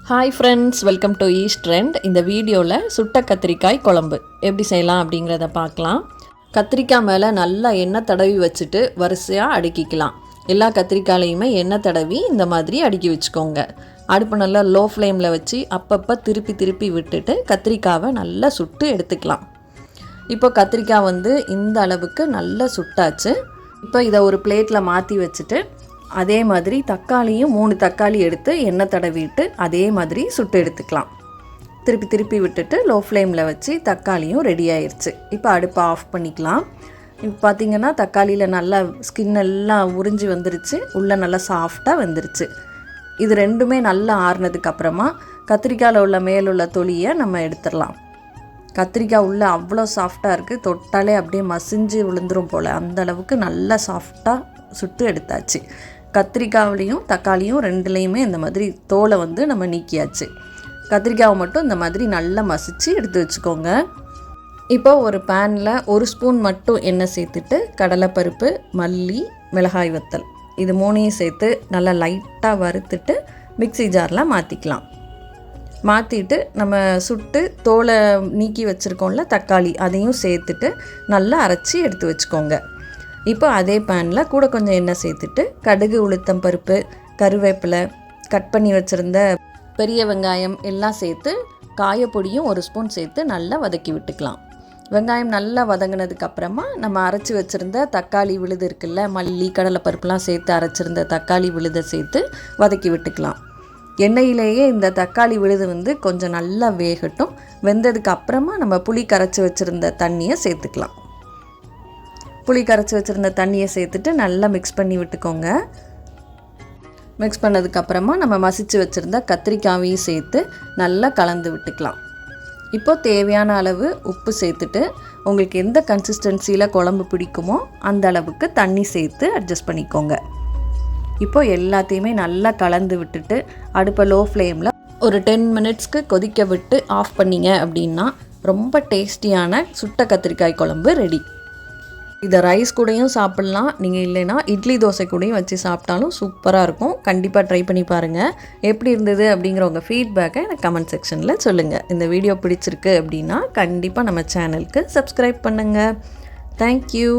Hi friends, welcome to east trend. இந்த வீடியோவில் சுட்ட கத்திரிக்காய் குழம்பு எப்படி செய்யலாம் அப்படிங்கிறத பார்க்கலாம். கத்திரிக்காய் மேலே நல்லா எண்ணெய் தடவி வச்சுட்டு வரிசையாக அடுக்கிக்கலாம். எல்லா கத்திரிக்காயிலையுமே எண்ணெய் தடவி இந்த மாதிரி அடுக்கி வச்சுக்கோங்க. அடுப்பு நல்லா லோ ஃப்ளேமில் வச்சு அப்பப்போ திருப்பி விட்டுட்டு கத்திரிக்காவை நல்லா சுட்டு எடுத்துக்கலாம். இப்போ கத்திரிக்காய் இந்த அளவுக்கு நல்லா சுட்டாச்சு. இப்போ இதை ஒரு பிளேட்டில் மாற்றி வச்சுட்டு அதே மாதிரி தக்காளியும் 3 தக்காளி எடுத்து எண்ணெய் தடவிட்டு அதே மாதிரி சுட்டு எடுத்துக்கலாம். திருப்பி விட்டுட்டு லோ ஃப்ளேமில் வச்சு தக்காளியும் ரெடி ஆயிடுச்சு. இப்போ அடுப்பை ஆஃப் பண்ணிக்கலாம். இப்போ பார்த்திங்கன்னா தக்காளியில் நல்லா ஸ்கின் எல்லாம் உறிஞ்சி வந்துருச்சு, உள்ளே நல்லா சாஃப்டாக வந்துருச்சு. இது ரெண்டுமே நல்லா ஆறுனதுக்கப்புறமா கத்திரிக்காயில் உள்ள மேலுள்ள தொலியை நம்ம எடுத்துடலாம். கத்திரிக்காய் உள்ளே அவ்வளோ சாஃப்டாக இருக்குது, தொட்டாலே அப்படியே மசிஞ்சு விழுந்துரும் போல், அந்தளவுக்கு நல்லா சாஃப்டாக சுட்டு எடுத்தாச்சு. கத்திரிக்காவிலையும் தக்காளியும் ரெண்டுலேயுமே இந்த மாதிரி தோலை நம்ம நீக்கியாச்சு. கத்திரிக்காவை மட்டும் இந்த மாதிரி நல்லா மசிச்சு எடுத்து வச்சுக்கோங்க. இப்போ ஒரு பேனில் 1 ஸ்பூன் மட்டும் எண்ணெய் சேர்த்துட்டு கடலைப்பருப்பு, மல்லி, மிளகாய் வத்தல் இது 3ஐயும் சேர்த்து நல்லா லைட்டாக வறுத்துட்டு மிக்ஸி ஜாரில் மாற்றிக்கலாம். மாற்றிட்டு நம்ம சுட்டு தோலை நீக்கி வச்சுருக்கோம்ல தக்காளி, அதையும் சேர்த்துட்டு நல்லா அரைச்சி எடுத்து வச்சுக்கோங்க. இப்போ அதே பேனில் கூட கொஞ்சம் எண்ணெய் சேர்த்துட்டு கடுகு, உளுத்தம் பருப்பு, கருவேப்பிலை, கட் பண்ணி வச்சுருந்த பெரிய வெங்காயம் எல்லாம் சேர்த்து காயப்பொடியும் 1 ஸ்பூன் சேர்த்து நல்லா வதக்கி விட்டுக்கலாம். வெங்காயம் நல்லா வதங்கினதுக்கப்புறமா நம்ம அரைச்சி வச்சுருந்த தக்காளி விழுது இருக்குல்ல, மல்லி, கடலைப்பருப்புலாம் சேர்த்து அரைச்சிருந்த தக்காளி விழுதை சேர்த்து வதக்கி விட்டுக்கலாம். எண்ணெயிலேயே இந்த தக்காளி விழுது கொஞ்சம் நல்லா வேகட்டும். வெந்ததுக்கு அப்புறமா நம்ம புளி கரைச்சி வச்சுருந்த தண்ணியை சேர்த்துக்கலாம். புளி கரைச்சி வச்சுருந்த தண்ணியை சேர்த்துட்டு நல்லா மிக்ஸ் பண்ணி விட்டுக்கோங்க. மிக்ஸ் பண்ணதுக்கப்புறமா நம்ம மசிச்சு வச்சுருந்த கத்திரிக்காயையும் சேர்த்து நல்லா கலந்து விட்டுக்கலாம். இப்போது தேவையான அளவு உப்பு சேர்த்துட்டு உங்களுக்கு எந்த கன்சிஸ்டன்சியில் குழம்பு பிடிக்குமோ அந்த அளவுக்கு தண்ணி சேர்த்து அட்ஜஸ்ட் பண்ணிக்கோங்க. இப்போது எல்லாத்தையுமே நல்லா கலந்து விட்டுட்டு அடுப்பை லோ ஃப்ளேமில் ஒரு 10 மினிட்ஸ்க்கு கொதிக்க விட்டு ஆஃப் பண்ணிங்க அப்படின்னா ரொம்ப டேஸ்டியான சுட்ட கத்திரிக்காய் குழம்பு ரெடி. இதை ரைஸ் கூடயும் சாப்பிட்லாம், நீங்கள் இல்லைன்னா இட்லி தோசை கூடயும் வச்சு சாப்பிட்டாலும் சூப்பராக இருக்கும். கண்டிப்பாக ட்ரை பண்ணி பாருங்கள். எப்படி இருந்தது அப்படிங்கிற உங்கள் ஃபீட்பேக்கை எனக்கு கமெண்ட் செக்ஷனில் சொல்லுங்கள். இந்த வீடியோ பிடிச்சிருக்கு அப்படின்னா கண்டிப்பாக நம்ம சேனலுக்கு சப்ஸ்கிரைப் பண்ணுங்கள். தேங்க்யூ.